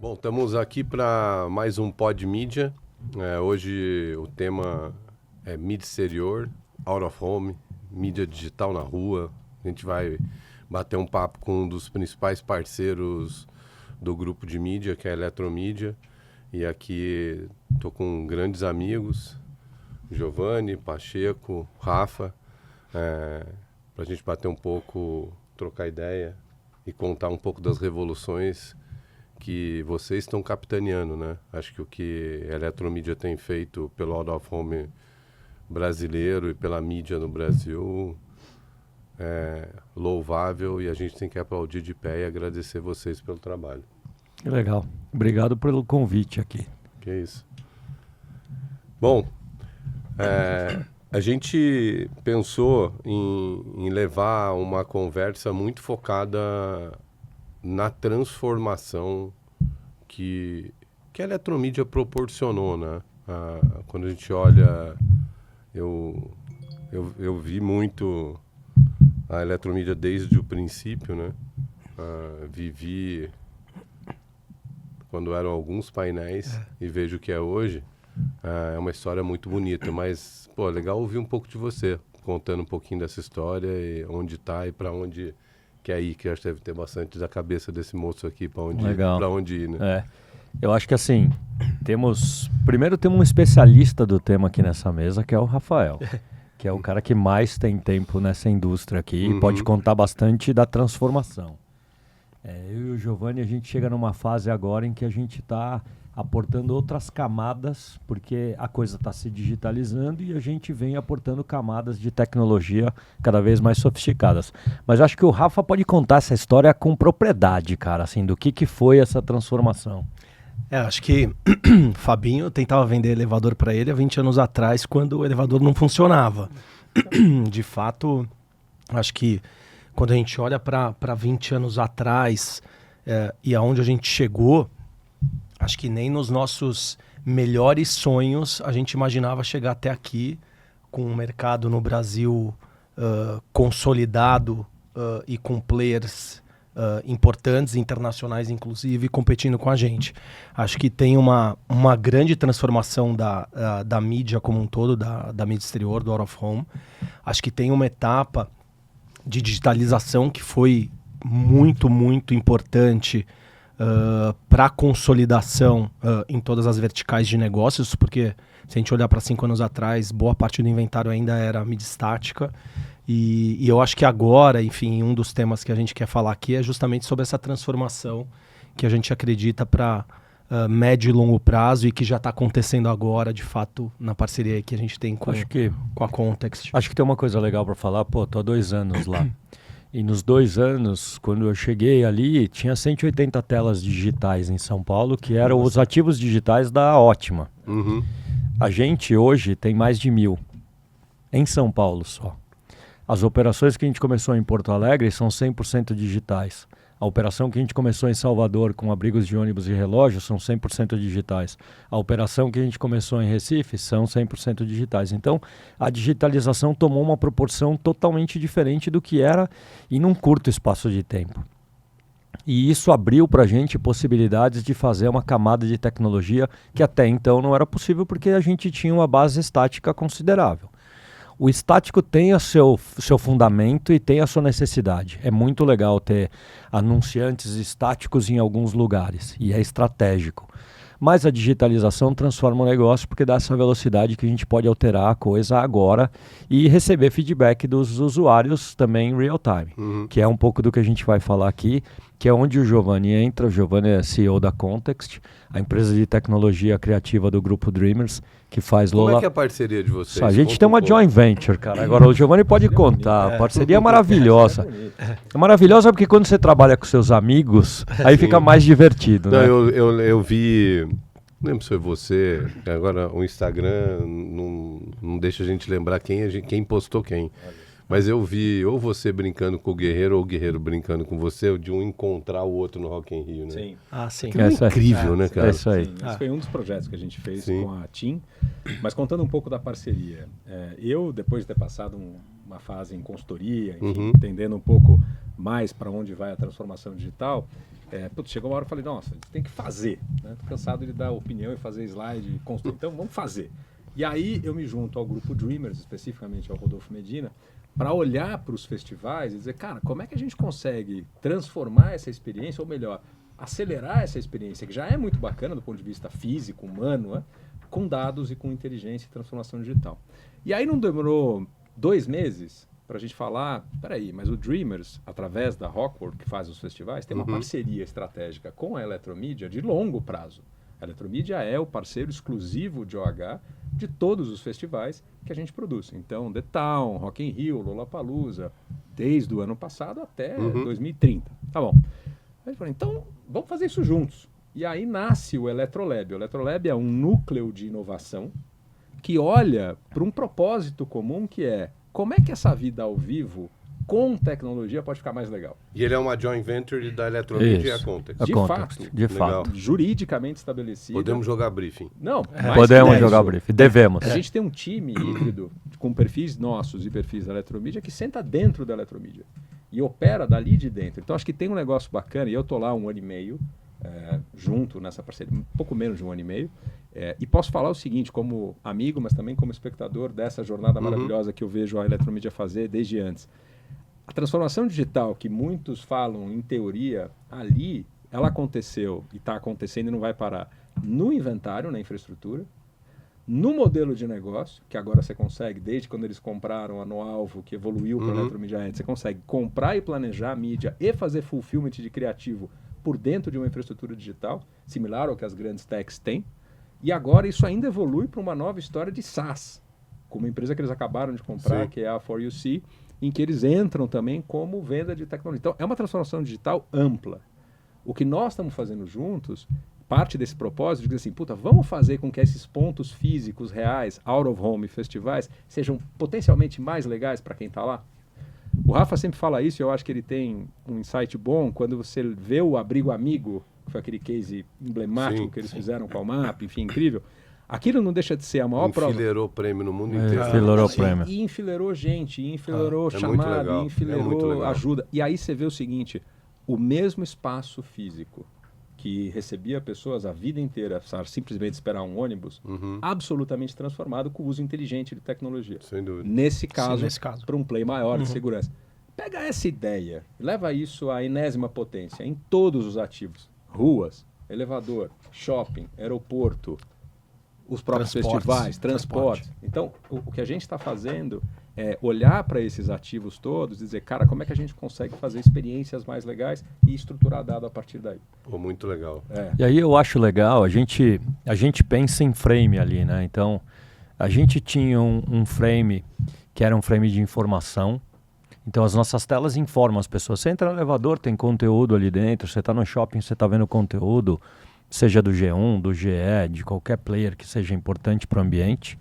Bom, estamos aqui para mais um Pod Mídia. Hoje o tema é mídia exterior, out of home, mídia digital na rua. A gente vai bater um papo com um dos principais parceiros do grupo de mídia, que é a Eletromídia. E aqui estou com grandes amigos, Giovanni, Pacheco, Rafa, para a gente bater um pouco, trocar ideia e contar um pouco das revoluções que vocês estão capitaneando, né? Acho que o que a Eletromídia tem feito pelo out of home brasileiro e pela mídia no Brasil é louvável e a gente tem que aplaudir de pé e agradecer vocês pelo trabalho. Que legal. Obrigado pelo convite aqui. Que isso. Bom, a gente pensou em levar uma conversa muito focada na transformação que a Eletromídia proporcionou, né? Quando a gente olha, eu vi muito a Eletromídia desde o princípio, né? Vivi quando eram alguns painéis e vejo o que é hoje. É uma história muito bonita, mas, pô, legal ouvir um pouco de você, contando um pouquinho dessa história e onde está e para onde quer ir, que eu acho que deve ter bastante da cabeça desse moço aqui, para onde ir, né? Eu acho que assim, primeiro temos um especialista do tema aqui nessa mesa, que é o Rafael, que é o cara que mais tem tempo nessa indústria aqui e pode contar bastante da transformação. Eu e o Giovanni, a gente chega numa fase agora em que a gente está aportando outras camadas, porque a coisa está se digitalizando e a gente vem aportando camadas de tecnologia cada vez mais sofisticadas. Mas eu acho que o Rafa pode contar essa história com propriedade, cara, assim, do que foi essa transformação. Acho que Fabinho tentava vender elevador para ele há 20 anos atrás, quando o elevador não funcionava. De fato, acho que quando a gente olha para 20 anos atrás e aonde a gente chegou, acho que nem nos nossos melhores sonhos a gente imaginava chegar até aqui com um mercado no Brasil consolidado e com players importantes, internacionais inclusive, competindo com a gente. Acho que tem uma grande transformação da mídia como um todo, da mídia exterior, do out of home. Acho que tem uma etapa de digitalização que foi muito, muito importante para a consolidação em todas as verticais de negócios, porque se a gente olhar para 5 anos atrás, boa parte do inventário ainda era mídia estática, e eu acho que agora, enfim, um dos temas que a gente quer falar aqui é justamente sobre essa transformação que a gente acredita para médio e longo prazo e que já está acontecendo agora, de fato, na parceria que a gente tem com a Context. Acho que tem uma coisa legal para falar, tô há 2 anos lá. E nos 2 anos, quando eu cheguei ali, tinha 180 telas digitais em São Paulo, que eram os ativos digitais da Ótima. A gente hoje tem mais de 1.000, em São Paulo só. As operações que a gente começou em Porto Alegre são 100% digitais. A operação que a gente começou em Salvador com abrigos de ônibus e relógio são 100% digitais. A operação que a gente começou em Recife são 100% digitais. Então, a digitalização tomou uma proporção totalmente diferente do que era e num curto espaço de tempo. E isso abriu para a gente possibilidades de fazer uma camada de tecnologia que até então não era possível porque a gente tinha uma base estática considerável. O estático tem o seu fundamento e tem a sua necessidade. É muito legal ter anunciantes estáticos em alguns lugares e é estratégico. Mas a digitalização transforma o negócio porque dá essa velocidade que a gente pode alterar a coisa agora e receber feedback dos usuários também em real time, que é um pouco do que a gente vai falar aqui, que é onde o Giovanni entra. O Giovanni é CEO da Context, a empresa de tecnologia criativa do grupo Dreamers, que faz Como é que é a parceria de vocês? A gente tem uma joint venture, cara. Agora o Giovanni pode contar. A parceria é maravilhosa. É maravilhosa porque quando você trabalha com seus amigos, aí fica mais divertido, né? Eu vi, não lembro se foi você, agora o Instagram não deixa a gente lembrar quem postou quem. Mas eu vi ou você brincando com o Guerreiro ou o Guerreiro brincando com você, de um encontrar o outro no Rock in Rio, né? Sim. Sim. É incrível, né, cara? É isso aí. Sim, esse foi um dos projetos que a gente fez com a TIM. Mas contando um pouco da parceria, eu, depois de ter passado uma fase em consultoria, enfim, entendendo um pouco mais para onde vai a transformação digital, chegou uma hora que eu falei, nossa, a gente tem que fazer. Né? Tô cansado de dar opinião e fazer slide e construir. Então, vamos fazer. E aí eu me junto ao grupo Dreamers, especificamente ao Rodolfo Medina, para olhar para os festivais e dizer, cara, como é que a gente consegue transformar essa experiência, ou melhor, acelerar essa experiência, que já é muito bacana do ponto de vista físico, humano, né? Com dados e com inteligência e transformação digital. E aí não demorou 2 meses para a gente falar, peraí, mas o Dreamers, através da Rockworld, que faz os festivais, tem uma parceria estratégica com a Eletromidia de longo prazo. A Eletromidia é o parceiro exclusivo de OH de todos os festivais que a gente produz. Então, The Town, Rock in Rio, Lollapalooza, desde o ano passado até 2030. Tá bom. Aí eu falei, então, vamos fazer isso juntos. E aí nasce o Eletrolab. O Eletrolab é um núcleo de inovação que olha para um propósito comum, que é como é que essa vida ao vivo com tecnologia pode ficar mais legal. E ele é uma joint venture da Eletromidia e a Context. De fato. Juridicamente estabelecido. Podemos jogar briefing. Não, podemos jogar briefing. Devemos. A gente tem um time híbrido com perfis nossos e perfis da Eletromidia que senta dentro da Eletromidia e opera dali de dentro. Então acho que tem um negócio bacana, e eu tô lá 1 ano e meio junto nessa parceria, um pouco menos de 1 ano e meio, e posso falar o seguinte, como amigo, mas também como espectador dessa jornada maravilhosa que eu vejo a Eletromidia fazer desde antes. A transformação digital que muitos falam em teoria, ali ela aconteceu e está acontecendo e não vai parar no inventário, na infraestrutura, no modelo de negócio, que agora você consegue, desde quando eles compraram a Noalvo, que evoluiu para a Eletromidia Ads, você consegue comprar e planejar a mídia e fazer fulfillment de criativo por dentro de uma infraestrutura digital, similar ao que as grandes techs têm. E agora isso ainda evolui para uma nova história de SaaS, com uma empresa que eles acabaram de comprar, que é a 4UC, em que eles entram também como venda de tecnologia. Então, é uma transformação digital ampla. O que nós estamos fazendo juntos, parte desse propósito, de dizer assim, puta, vamos fazer com que esses pontos físicos reais, out of home, festivais, sejam potencialmente mais legais para quem está lá. O Rafa sempre fala isso, e eu acho que ele tem um insight bom quando você vê o Abrigo Amigo, que foi aquele case emblemático que eles fizeram com a Almap, enfim, incrível. Aquilo não deixa de ser a maior prova. Enfileirou prêmio no mundo inteiro. Enfileirou prêmio. E enfileirou gente, e enfileirou chamada, e enfileirou ajuda. E aí você vê o seguinte, o mesmo espaço físico que recebia pessoas a vida inteira, simplesmente esperar um ônibus, absolutamente transformado com o uso inteligente de tecnologia. Sem dúvida. Nesse caso. Para um play maior de segurança. Pega essa ideia, leva isso à enésima potência em todos os ativos. Ruas, elevador, shopping, aeroporto, os próprios festivais, transporte. Então, o que a gente está fazendo é olhar para esses ativos todos e dizer, cara, como é que a gente consegue fazer experiências mais legais e estruturar dado a partir daí? Pô, muito legal. E aí eu acho legal, a gente pensa em frame ali, né? Então, a gente tinha um frame que era um frame de informação. Então, as nossas telas informam as pessoas. Você entra no elevador, tem conteúdo ali dentro. Você está no shopping, você está vendo conteúdo, seja do G1, do GE, de qualquer player que seja importante para o ambiente.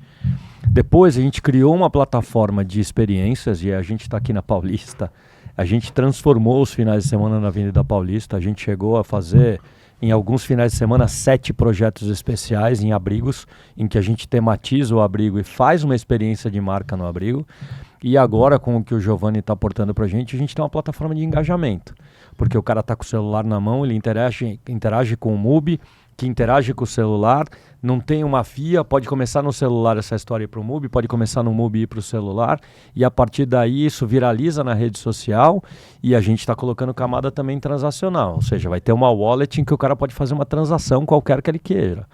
Depois, a gente criou uma plataforma de experiências, e a gente está aqui na Paulista. A gente transformou os finais de semana na Avenida Paulista. A gente chegou a fazer, em alguns finais de semana, 7 projetos especiais em abrigos, em que a gente tematiza o abrigo e faz uma experiência de marca no abrigo. E agora, com o que o Giovanni está aportando para a gente tem uma plataforma de engajamento. Porque o cara está com o celular na mão, ele interage com o MUBI, que interage com o celular, não tem uma FIA, pode começar no celular essa história para o MUBI, pode começar no MUBI e ir para o celular, e a partir daí isso viraliza na rede social, e a gente está colocando camada também transacional, ou seja, vai ter uma wallet em que o cara pode fazer uma transação qualquer que ele queira.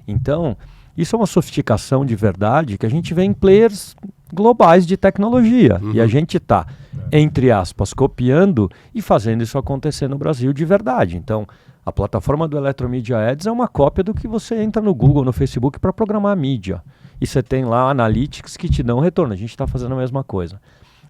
Então, isso é uma sofisticação de verdade que a gente vê em players globais de tecnologia, e a gente está, entre aspas, copiando e fazendo isso acontecer no Brasil de verdade. Então, a plataforma do Eletromidia Ads é uma cópia do que você entra no Google, no Facebook para programar a mídia. E você tem lá analytics que te dão retorno. A gente está fazendo a mesma coisa.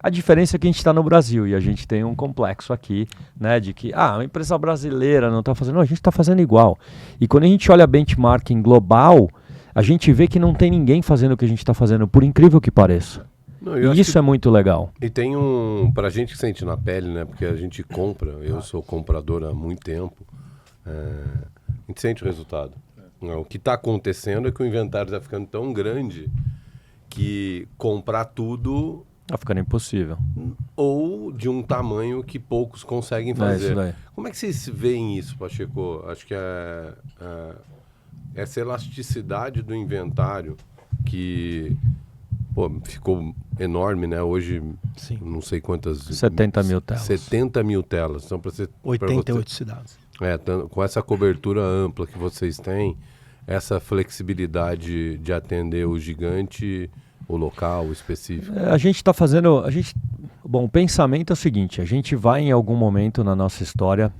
A diferença é que a gente está no Brasil e a gente tem um complexo aqui, né, de que uma empresa brasileira não está fazendo. Não, a gente está fazendo igual. E quando a gente olha benchmarking global, a gente vê que não tem ninguém fazendo o que a gente está fazendo, por incrível que pareça. Não, e isso é muito legal. E tem pra gente que sente na pele, né, porque a gente compra, eu sou comprador há muito tempo, a gente sente o resultado. O que está acontecendo é que o inventário está ficando tão grande que comprar tudo Tá ficando impossível. ou de um tamanho que poucos conseguem É fazer. isso daí. Como é que vocês veem isso, Pacheco? Acho que essa elasticidade do inventário que ficou enorme, né? Hoje, Sim. não sei quantas... 70 mil telas. 70 mil telas. Então, pra você, 88 cidades. com essa cobertura ampla que vocês têm, essa flexibilidade de atender o gigante, o local, o específico. A gente está fazendo... Bom, o pensamento é o seguinte, a gente vai em algum momento na nossa história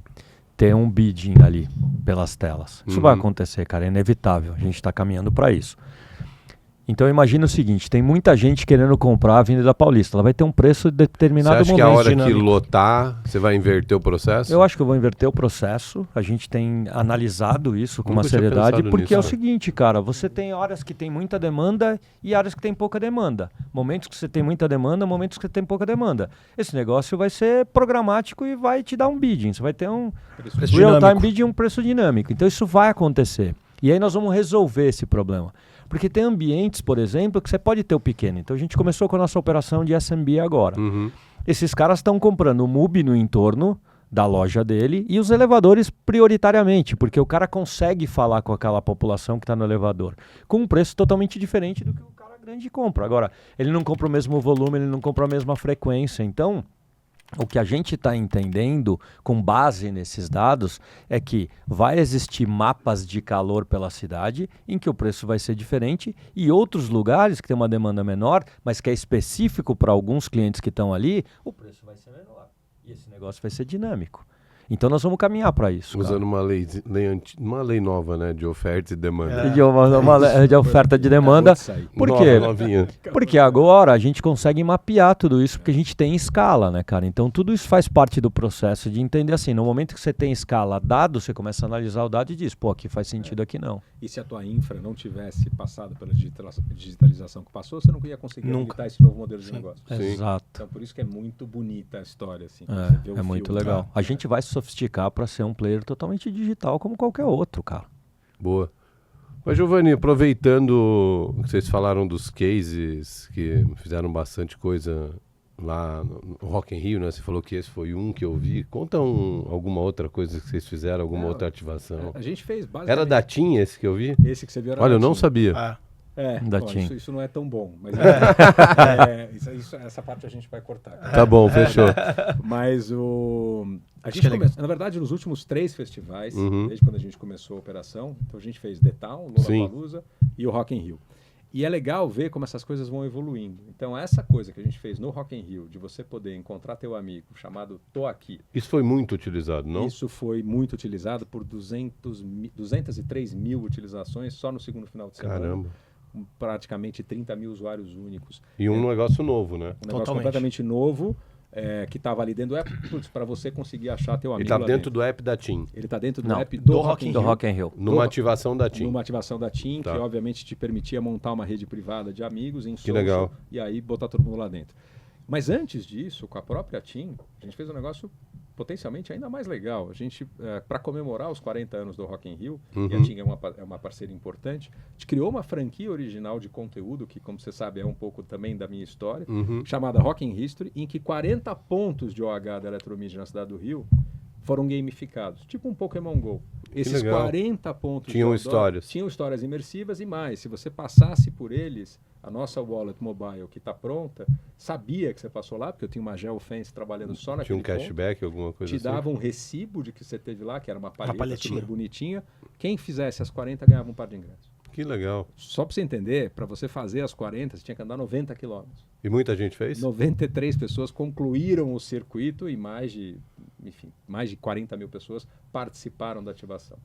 ter um bidding ali pelas telas. Isso vai acontecer, cara, é inevitável. A gente está caminhando para isso. Então imagina o seguinte, tem muita gente querendo comprar a Avenida Paulista. Ela vai ter um preço Você determinado acha que momento. a hora que lotar, você vai inverter o processo? Eu acho que eu vou inverter o processo. A gente tem analisado isso com Nunca uma tinha seriedade, pensado porque nisso, é o né? seguinte, cara, você tem horas que tem muita demanda e horas que tem pouca demanda. Momentos que você tem muita demanda, momentos que você tem pouca demanda. Esse negócio vai ser programático e vai te dar um bidding. Você vai ter um Preço real-time dinâmico. bidding e um preço dinâmico. Então isso vai acontecer. E aí nós vamos resolver esse problema. Porque tem ambientes, por exemplo, que você pode ter o pequeno. Então a gente começou com a nossa operação de SMB agora. Esses caras estão comprando o MUBI no entorno da loja dele e os elevadores prioritariamente, porque o cara consegue falar com aquela população que está no elevador com um preço totalmente diferente do que o cara grande compra. Agora, ele não compra o mesmo volume, ele não compra a mesma frequência. Então, o que a gente está entendendo, com base nesses dados, é que vai existir mapas de calor pela cidade, em que o preço vai ser diferente, e outros lugares que tem uma demanda menor, mas que é específico para alguns clientes que estão ali, o preço vai ser menor. E esse negócio vai ser dinâmico. Então nós vamos caminhar para isso. Usando uma lei nova, né? De oferta e demanda. De de oferta de demanda. Por quê? Novinha. Porque agora a gente consegue mapear tudo isso, porque a gente tem escala, né, cara? Então tudo isso faz parte do processo de entender assim, no momento que você tem escala dado, você começa a analisar o dado e diz, pô, aqui faz sentido, aqui não. E se a tua infra não tivesse passado pela digitalização que passou, você não ia conseguir Nunca. habilitar esse novo modelo de negócio. Sim. Exato. Então por isso que é muito bonita a história. Assim, você vê o É muito filme, legal. tá? A gente vai se sofisticar para ser um player totalmente digital como qualquer outro, cara. Boa. Mas, Giovanni, aproveitando que vocês falaram dos cases que fizeram bastante coisa lá no Rock in Rio, né? Você falou que esse foi um que eu vi. Conta alguma outra coisa que vocês fizeram, alguma outra ativação. A gente fez basicamente... Era da TIM esse que eu vi? Esse que você viu era Olha, eu da não TIM. sabia. Da Bom, TIM. isso não é tão bom, mas essa parte a gente vai cortar. Tá bom, fechou. Mas a Acho gente que é legal. na verdade, nos últimos 3 festivais, Uhum. desde quando a gente começou a operação, então a gente fez The Town, Lollapalooza e o Rock in Rio. E é legal ver como essas coisas vão evoluindo. Então essa coisa que a gente fez no Rock in Rio, de você poder encontrar teu amigo chamado Tô Aqui, Isso foi muito utilizado, não? isso foi muito utilizado por 203 mil utilizações só no segundo final de semana. Caramba. Praticamente 30 mil usuários únicos. E um negócio novo, né? Um negócio Totalmente. completamente novo, que estava ali dentro do app, para você conseguir achar teu amigo Ele tá lá dentro do app da TIM. Ele está dentro do Não, app do do Rock Rock in in Do Rio. Rock in Rio. Numa ativação da TIM. Numa ativação da TIM, Tá. que obviamente te permitia montar uma rede privada de amigos em social, legal. e aí botar todo mundo lá dentro. Mas antes disso, com a própria TIM, a gente fez um negócio potencialmente ainda mais legal. A gente, para comemorar os 40 anos do Rock in Rio, e a TIM é uma parceira importante, a gente criou uma franquia original de conteúdo, que como você sabe é um pouco também da minha história, chamada Rock in History, em que 40 pontos de OH da Eletromídia na cidade do Rio foram gamificados, tipo um Pokémon GO. Esses legal. 40 pontos Tinham de histórias. tinham histórias imersivas e mais. Se você passasse por eles, a nossa wallet mobile que está pronta, sabia que você passou lá, porque eu tinha uma GeoFence trabalhando só Tinha naquele um cashback, alguma coisa te assim? dava um recibo de que você teve lá, que era uma palheta palhetinha. super bonitinha. Quem fizesse as 40 ganhava um par de ingressos. Que legal. Só para você entender, para você fazer as 40, você tinha que andar 90 quilômetros. E muita gente fez? 93 pessoas concluíram o circuito e mais de 40 mil pessoas participaram da ativação.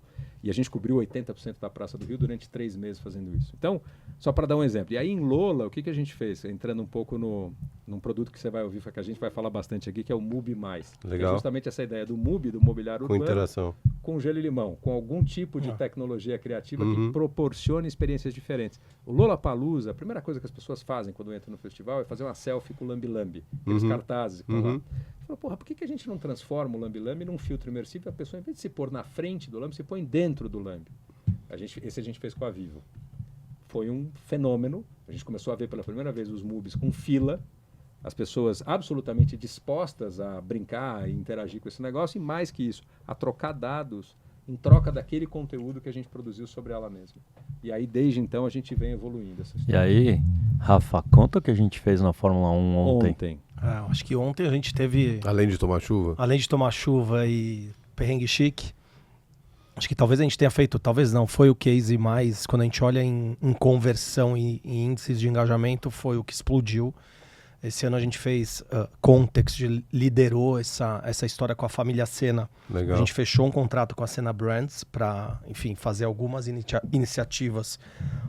E a gente cobriu 80% da Praça do Rio durante 3 meses fazendo isso. Então, só para dar um exemplo. E aí em Lola, o que a gente fez? Entrando um pouco num produto que você vai ouvir, que a gente vai falar bastante aqui, que é o MUBI+. Que Legal. é justamente essa ideia do MUBI, do mobiliário Com urbano, interação. com gelo e limão, com algum tipo de tecnologia criativa que proporcione experiências diferentes. O Lollapalooza, a primeira coisa que as pessoas fazem quando entram no festival é fazer uma selfie com o Lambi Lambi, aqueles cartazes que estão lá. Falou, porra, por que a gente não transforma o Lambi Lambi num filtro imersivo e a pessoa, em vez de se pôr na frente do Lambi, se põe dentro do Lambi? Esse a gente fez com a Vivo. Foi um fenômeno. A gente começou a ver pela primeira vez os MUBIs com fila. as pessoas absolutamente dispostas a brincar e interagir com esse negócio, e mais que isso, a trocar dados em troca daquele conteúdo que a gente produziu sobre ela mesma. E aí, desde então, a gente vem evoluindo essa E aí, Rafa, conta o que a gente fez na Fórmula 1 ontem. Acho que ontem a gente teve, Além de tomar chuva? além de tomar chuva e perrengue chique, acho que talvez a gente tenha feito, talvez não, foi o case mais, quando a gente olha em conversão e em índices de engajamento, foi o que explodiu. Esse ano a gente fez Context, liderou essa história com a família Senna. Legal. A gente fechou um contrato com a Senna Brands para, enfim, fazer algumas iniciativas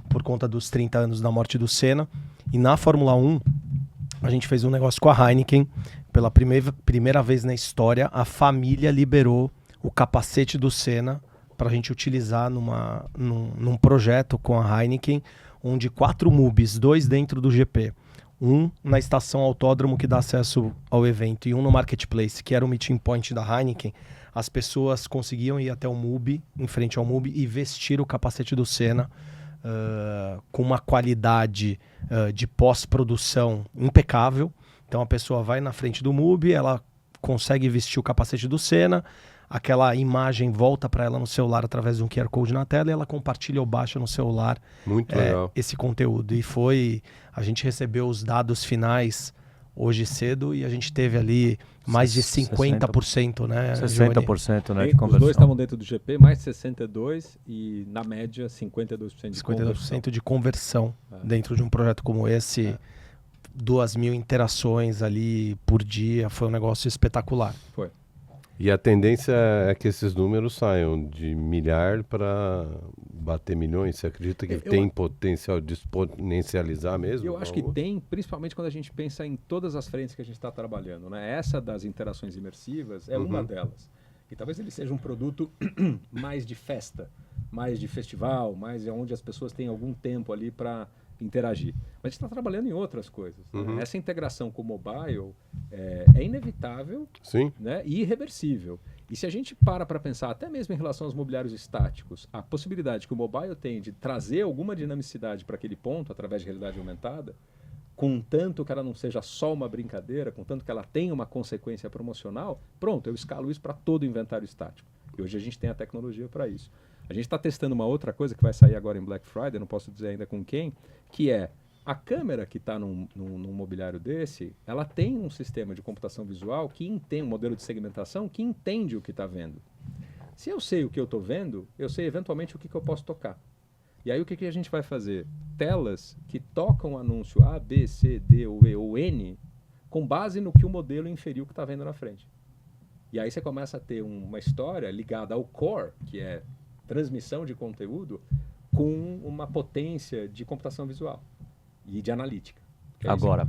por conta dos 30 anos da morte do Senna. E na Fórmula 1, a gente fez um negócio com a Heineken. Pela primeira vez na história, a família liberou o capacete do Senna para a gente utilizar num projeto com a Heineken, onde 4 MUBs, 2 dentro do GP, um na estação autódromo que dá acesso ao evento e um no Marketplace, que era o meeting point da Heineken, as pessoas conseguiam ir até o MUB, em frente ao MUB, e vestir o capacete do Senna com uma qualidade de pós-produção impecável. Então a pessoa vai na frente do MUB, ela consegue vestir o capacete do Senna, aquela imagem volta para ela no celular através de um QR Code na tela e ela compartilha ou baixa no celular Muito legal. esse conteúdo. E a gente recebeu os dados finais hoje cedo e a gente teve ali mais de 50%, né? 60%, né, de Os conversão. dois estavam dentro do GP, mais 62% e, na média, 52% de 52% de conversão dentro de um projeto como esse. 2.000 interações ali por dia, foi um negócio espetacular. Foi. E a tendência é que esses números saiam de milhar para bater milhões. Você acredita que tem potencial de exponencializar mesmo? Eu acho que tem, principalmente quando a gente pensa em todas as frentes que a gente está trabalhando, né? Essa das interações imersivas é uma delas. E talvez ele seja um produto mais de festa, mais de festival, mais onde as pessoas têm algum tempo ali para interagir. Mas a gente está trabalhando em outras coisas. Né? Essa integração com o mobile é inevitável, Sim. né? E irreversível. E se a gente para pensar, até mesmo em relação aos mobiliários estáticos, a possibilidade que o mobile tem de trazer alguma dinamicidade para aquele ponto, através de realidade aumentada, contanto que ela não seja só uma brincadeira, contanto que ela tenha uma consequência promocional, pronto, eu escalo isso para todo o inventário estático. E hoje a gente tem a tecnologia para isso. A gente está testando uma outra coisa que vai sair agora em Black Friday, não posso dizer ainda com quem, que é a câmera que está num mobiliário desse, ela tem um sistema de computação visual que entende, um modelo de segmentação que entende o que está vendo. Se eu sei o que eu estou vendo, eu sei eventualmente o que eu posso tocar. E aí o que a gente vai fazer? Telas que tocam o anúncio A, B, C, D ou E ou N com base no que o modelo inferiu que está vendo na frente. E aí você começa a ter uma história ligada ao core, que é transmissão de conteúdo, com uma potência de computação visual e de analítica. Agora,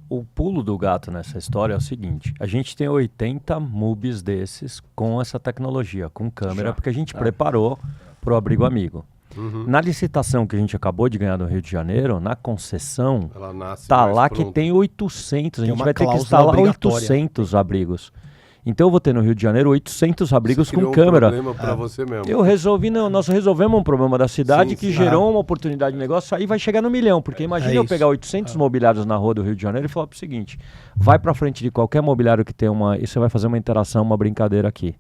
o pulo do gato nessa história é o seguinte, a gente tem 80 MUBs desses com essa tecnologia, com câmera, porque a gente preparou para o Abrigo Amigo. Na licitação que a gente acabou de ganhar no Rio de Janeiro, na concessão, tá lá que tem 800, a gente vai ter que instalar 800 abrigos. Então eu vou ter no Rio de Janeiro 800 abrigos com câmera. Problema pra você mesmo. Eu resolvi, não, nós resolvemos um problema da cidade que gerou uma oportunidade de negócio, aí vai chegar no milhão, porque imagina eu pegar 800 mobiliários na rua do Rio de Janeiro e falar pro seguinte, vai pra frente de qualquer mobiliário que tem e você vai fazer uma interação, uma brincadeira aqui.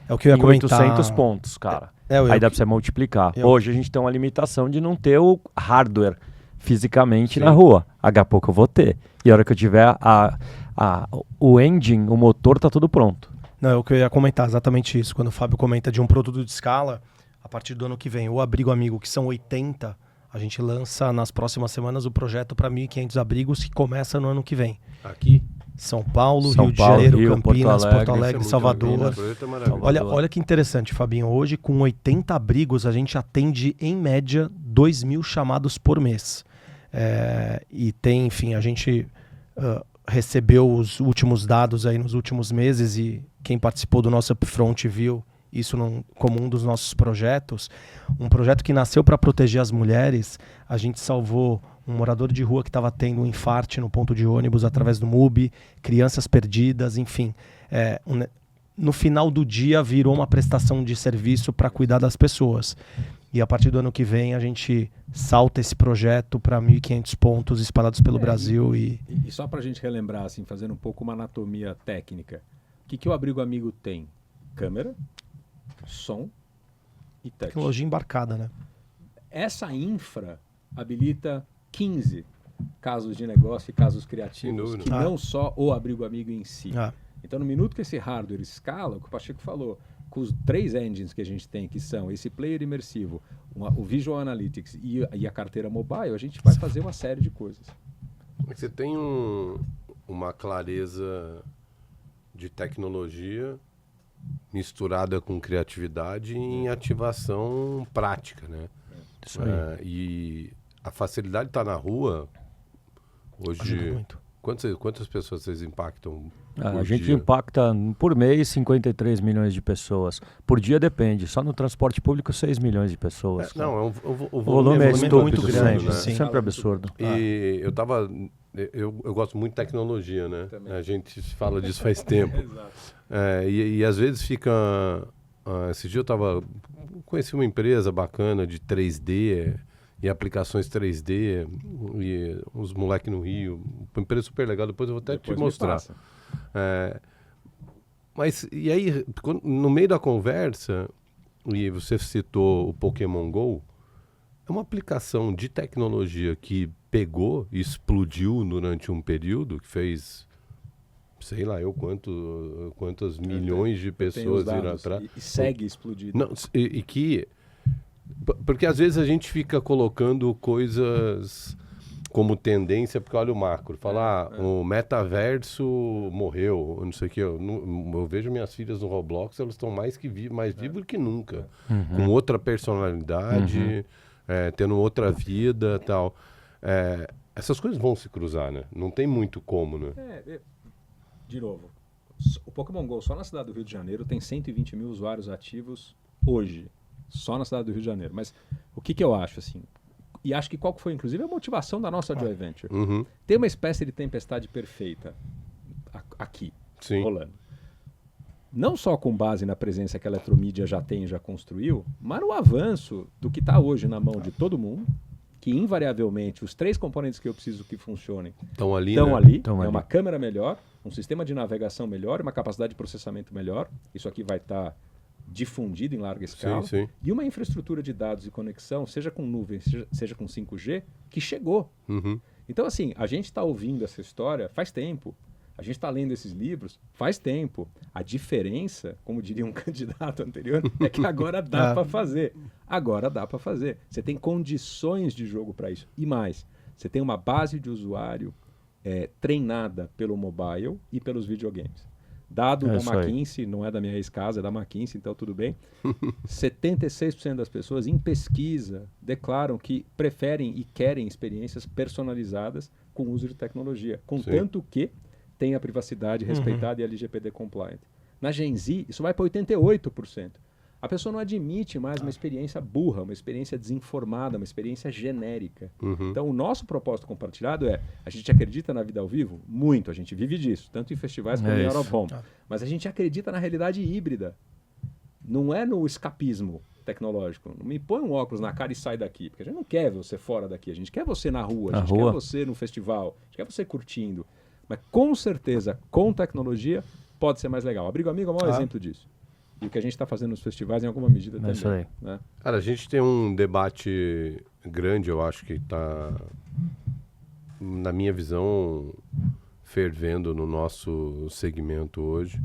É o que eu ia comentar. 800 pontos, cara. Aí dá pra você multiplicar. Hoje a gente tem uma limitação de não ter o hardware fisicamente na rua. Daqui a pouco eu vou ter. E a hora que eu tiver o engine, o motor, tá tudo pronto. Não, é o que eu ia comentar, exatamente isso. Quando o Fábio comenta de um produto de escala, a partir do ano que vem, o Abrigo Amigo, que são 80, a gente lança nas próximas semanas o projeto para 1.500 abrigos, que começa no ano que vem. Aqui? São Paulo, Rio de Janeiro, Campinas, Porto Alegre, Salvador. Olha que interessante, Fabinho. Hoje, com 80 abrigos, a gente atende, em média, 2.000 chamados por mês. E tem, enfim, a gente recebeu os últimos dados aí nos últimos meses e quem participou do nosso Upfront viu isso como um dos nossos projetos. Um projeto que nasceu para proteger as mulheres. A gente salvou um morador de rua que estava tendo um infarte no ponto de ônibus através do MUB, crianças perdidas, enfim. No final do dia virou uma prestação de serviço para cuidar das pessoas. E a partir do ano que vem a gente salta esse projeto para 1.500 pontos espalhados pelo Brasil. E só para a gente relembrar, assim, fazendo um pouco uma anatomia técnica, o que o Abrigo Amigo tem? Câmera, som e touch. Tecnologia embarcada, né? Essa infra habilita 15 casos de negócio e casos criativos, que não só o Abrigo Amigo em si. Então, no minuto que esse hardware escala, o que o Pacheco falou, com os 3 engines que a gente tem, que são esse player imersivo, o Visual Analytics e a carteira mobile, a gente vai fazer uma série de coisas. Você tem uma clareza de tecnologia misturada com criatividade em ativação prática, né? Isso aí. E a facilidade de estar na rua, hoje... Ajuda muito. Quantas pessoas vocês impactam A gente impacta por mês 53 milhões de pessoas. Por dia depende. Só no transporte público 6 milhões de pessoas. O volume é estúpido, muito grande, sempre, sim. sempre absurdo. E eu gosto muito de tecnologia, né? A gente fala disso faz tempo. E às vezes fica... esse dia conheci uma empresa bacana de 3D... e aplicações 3D, e uns moleques no Rio, uma empresa super legal, depois eu vou até te mostrar. Mas, e aí, no meio da conversa, e você citou o Pokémon GO, é uma aplicação de tecnologia que pegou e explodiu durante um período, que fez, sei lá quantas milhões de pessoas iram atrás. E segue explodindo. Não, porque às vezes a gente fica colocando coisas como tendência, porque olha o macro. Falar, o metaverso morreu, não sei o que. Eu vejo minhas filhas no Roblox, elas estão mais vivas que nunca. Com outra personalidade, tendo outra vida e tal. Essas coisas vão se cruzar, né? Não tem muito como, né? De novo, o Pokémon GO só na cidade do Rio de Janeiro tem 120 mil usuários ativos hoje. Só na cidade do Rio de Janeiro. Mas o que eu acho, assim... E acho que qual que foi, inclusive, a motivação da nossa Joy Venture. Tem uma espécie de tempestade perfeita aqui, rolando. Não só com base na presença que a Eletromídia já tem e já construiu, mas no avanço do que está hoje na mão de todo mundo, que invariavelmente os 3 componentes que eu preciso que funcionem estão ali. Uma câmera melhor, um sistema de navegação melhor, uma capacidade de processamento melhor. Isso aqui vai estar... difundido em larga escala, e uma infraestrutura de dados e conexão, seja com nuvem, seja com 5G, que chegou. Então, assim, a gente está ouvindo essa história faz tempo, a gente está lendo esses livros faz tempo. A diferença, como diria um candidato anterior, é que agora dá para fazer. Agora dá para fazer. Você tem condições de jogo para isso. E mais, você tem uma base de usuário treinada pelo mobile e pelos videogames. Dado da McKinsey, não é da minha ex-casa, é da McKinsey, então tudo bem. 76% das pessoas em pesquisa declaram que preferem e querem experiências personalizadas com o uso de tecnologia, contanto que tenha a privacidade respeitada e LGPD compliant. Na Gen Z, isso vai para 88%. A pessoa não admite mais uma experiência burra, uma experiência desinformada, uma experiência genérica. Então, o nosso propósito compartilhado a gente acredita na vida ao vivo? Muito, a gente vive disso, tanto em festivais como em Out of Home. Mas a gente acredita na realidade híbrida. Não é no escapismo tecnológico. Não me põe um óculos na cara e sai daqui, porque a gente não quer você fora daqui, a gente quer você na rua, a gente quer você no festival, a gente quer você curtindo. Mas, com certeza, com tecnologia, pode ser mais legal. Abrigo Amigo é o maior exemplo disso. E o que a gente está fazendo nos festivais, em alguma medida, também. Isso aí. Né? Cara, a gente tem um debate grande, eu acho que está, na minha visão, fervendo no nosso segmento hoje,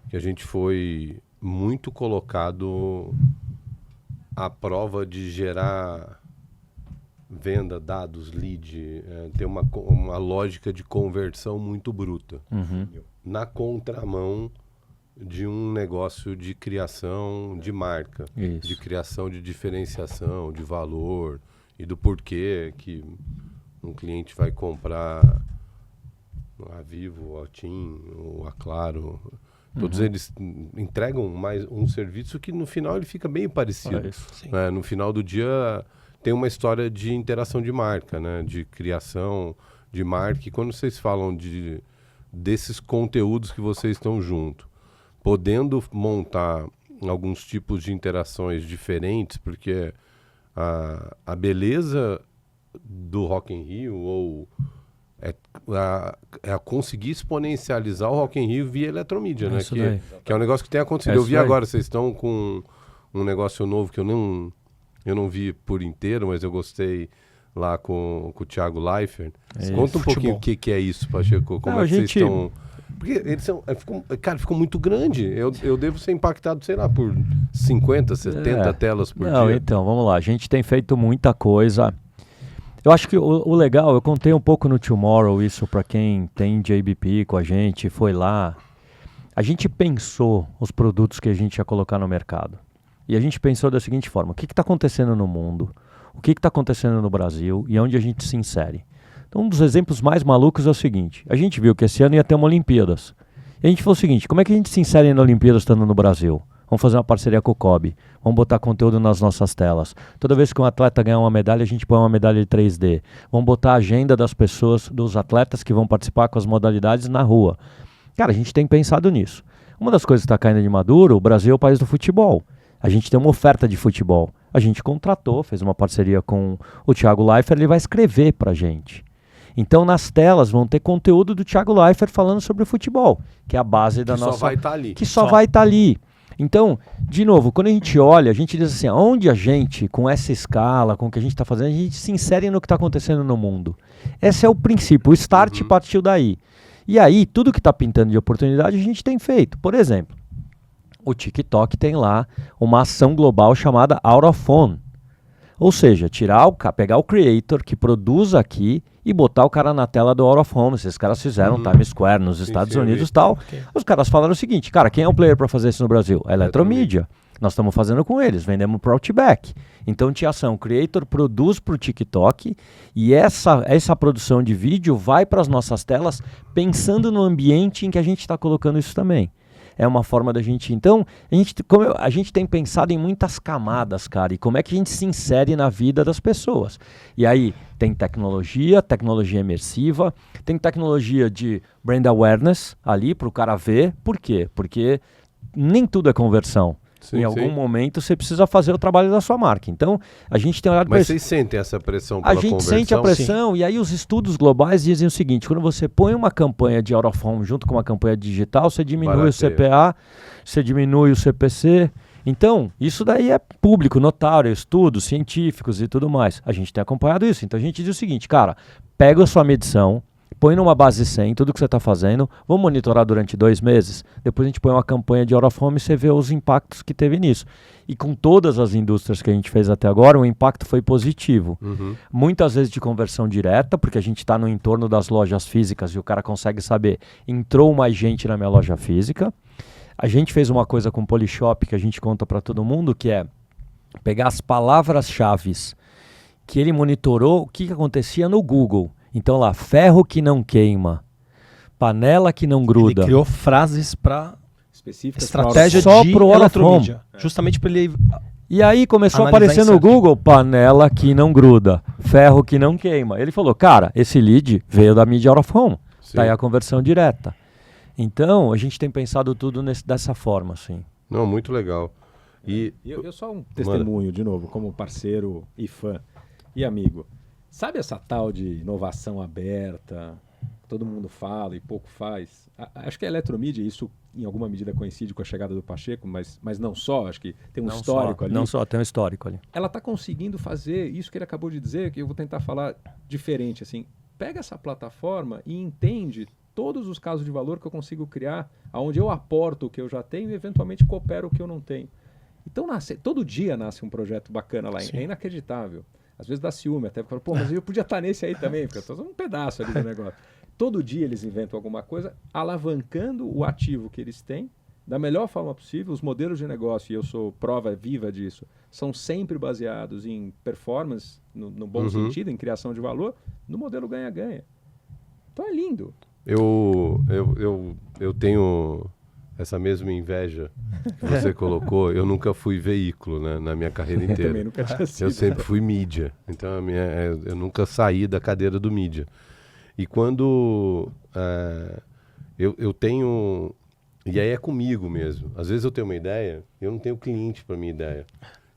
que a gente foi muito colocado à prova de gerar venda, dados, lead, ter uma lógica de conversão muito bruta. Na contramão de um negócio de criação de marca, de criação de diferenciação, de valor e do porquê que um cliente vai comprar a Vivo, a TIM, ou a Claro. Todos eles entregam mais um serviço que no final ele fica bem parecido. No final do dia tem uma história de interação de marca, né? De criação de marca. E quando vocês falam desses conteúdos que vocês estão junto, podendo montar alguns tipos de interações diferentes, porque a beleza do Rock in Rio ou é conseguir exponencializar o Rock in Rio via eletromídia, né? Que é um negócio que tem acontecido. Eu vi agora, vocês estão com um negócio novo que eu não vi por inteiro, mas eu gostei lá com o Thiago Leifert. Conta um pouquinho o que é isso, Pacheco. Como é que vocês estão... Porque eles são... ficou muito grande. Eu devo ser impactado, sei lá, por 50, 70 telas por dia. Então, vamos lá. A gente tem feito muita coisa. Eu acho que o legal, eu contei um pouco no Tomorrow isso para quem tem JBP com a gente, foi lá. A gente pensou os produtos que a gente ia colocar no mercado. E a gente pensou da seguinte forma, o que está acontecendo no mundo? O que está acontecendo no Brasil e onde a gente se insere? Então, um dos exemplos mais malucos é o seguinte, a gente viu que esse ano ia ter uma Olimpíadas. E a gente falou o seguinte, como é que a gente se insere na Olimpíadas estando no Brasil? Vamos fazer uma parceria com o COB. Vamos botar conteúdo nas nossas telas. Toda vez que um atleta ganhar uma medalha, a gente põe uma medalha de 3D. Vamos botar a agenda das pessoas, dos atletas que vão participar com as modalidades na rua. Cara, a gente tem pensado nisso. Uma das coisas que está caindo de maduro, o Brasil é o país do futebol. A gente tem uma oferta de futebol. A gente contratou, fez uma parceria com o Thiago Leifert, ele vai escrever pra gente. Então, nas telas vão ter conteúdo do Thiago Leifert falando sobre o futebol, que é a base da nossa... Que só vai estar ali. Que só vai estar ali. Então, de novo, quando a gente olha, a gente diz assim, onde a gente, com essa escala, com o que a gente está fazendo, a gente se insere no que está acontecendo no mundo. Esse é o princípio, o start partiu daí. E aí, tudo que está pintando de oportunidade, a gente tem feito. Por exemplo, o TikTok tem lá uma ação global chamada Out of Home. Ou seja, pegar o creator que produz aqui e botar o cara na tela do Out of Home. Esses caras fizeram Times Square nos Estados Unidos e tal. Okay. Os caras falaram o seguinte, cara, quem é o player para fazer isso no Brasil? A Eletromídia. Nós estamos fazendo com eles, vendemos para o Outback. Então tinha ação, o creator produz para o TikTok e essa produção de vídeo vai para as nossas telas pensando no ambiente em que a gente está colocando isso também. É uma forma da gente... Então, a gente tem pensado em muitas camadas, cara, e como é que a gente se insere na vida das pessoas. E aí, tem tecnologia imersiva, tem tecnologia de brand awareness ali para o cara ver. Por quê? Porque nem tudo é conversão. Sim, em algum momento você precisa fazer o trabalho da sua marca. Então, a gente tem olhado... Mas vocês sentem essa pressão pela conversão? A gente sente a pressão. Sim. E aí os estudos globais dizem o seguinte, quando você põe uma campanha de out of home junto com uma campanha digital, você diminui o CPA, você diminui o CPC. Então, isso daí é público, notário, estudos científicos e tudo mais. A gente tem acompanhado isso. Então, a gente diz o seguinte, cara, pega a sua medição, põe numa base 100 tudo que você está fazendo, vamos monitorar durante 2 meses, depois a gente põe uma campanha de out of home e você vê os impactos que teve nisso. E com todas as indústrias que a gente fez até agora, o impacto foi positivo. Muitas vezes de conversão direta, porque a gente está no entorno das lojas físicas e o cara consegue saber, entrou mais gente na minha loja física. A gente fez uma coisa com o Polishop que a gente conta para todo mundo, que é pegar as palavras-chave que ele monitorou, o que acontecia no Google. Então lá, ferro que não queima, panela que não gruda. Ele criou frases para específicas, estratégia só de pro eletromídia, justamente para ele. E aí começou a aparecer no Google, panela que não gruda, ferro que não queima. Ele falou, cara, esse lead veio da mídia out of home, tá aí a conversão direta. Então, a gente tem pensado tudo dessa forma, assim. Não, muito legal. E eu só um testemunho, de novo, como parceiro e fã e amigo. Sabe essa tal de inovação aberta, todo mundo fala e pouco faz? Acho que a eletromídia, isso em alguma medida coincide com a chegada do Pacheco, mas não só, acho que tem um histórico ali. Não só, tem um histórico ali. Ela está conseguindo fazer isso que ele acabou de dizer, que eu vou tentar falar diferente, assim. Pega essa plataforma e entende todos os casos de valor que eu consigo criar, onde eu aporto o que eu já tenho e eventualmente coopero o que eu não tenho. Então, todo dia nasce um projeto bacana lá, é inacreditável. Às vezes dá ciúme até, porque pô, mas eu podia estar nesse aí também, porque eu estou um pedaço ali do negócio. Todo dia eles inventam alguma coisa, alavancando o ativo que eles têm, da melhor forma possível. Os modelos de negócio, e eu sou prova viva disso, são sempre baseados em performance, no bom sentido, em criação de valor, no modelo ganha-ganha. Então é lindo. Eu tenho essa mesma inveja que você colocou. Eu nunca fui veículo, né, na minha carreira inteira. Eu também nunca tinha sido. Eu sempre fui mídia. Então eu nunca saí da cadeira do mídia. E quando eu tenho... E aí é comigo mesmo. Às vezes eu tenho uma ideia, eu não tenho cliente para minha ideia.